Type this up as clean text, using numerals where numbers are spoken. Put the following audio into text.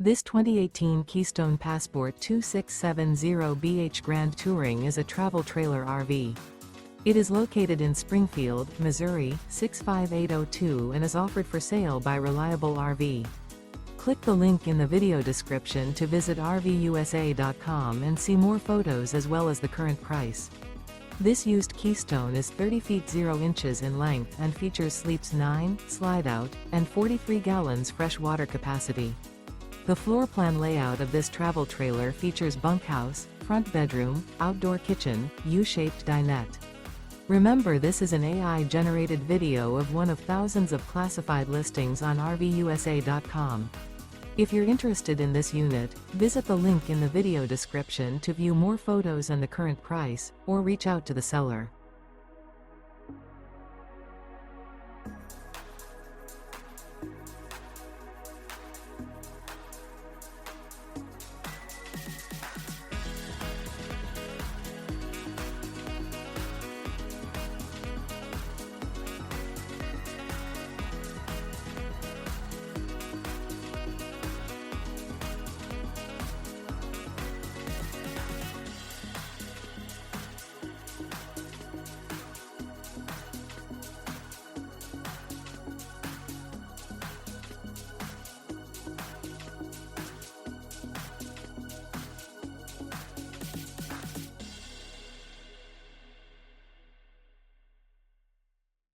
This 2018 Keystone Passport 2670BH Grand Touring is a travel trailer RV. It is located in Springfield, Missouri, 65802 and is offered for sale by Reliable RV. Click the link in the video description to visit RVUSA.com and see more photos as well as the current price. This used Keystone is 30 feet 0 inches in length and features sleeps 9, slide-out, and 43 gallons fresh water capacity. The floor plan layout of this travel trailer features bunkhouse, front bedroom, outdoor kitchen, U-shaped dinette. Remember, this is an AI-generated video of one of thousands of classified listings on RVUSA.com. If you're interested in this unit, visit the link in the video description to view more photos and the current price, or reach out to the seller.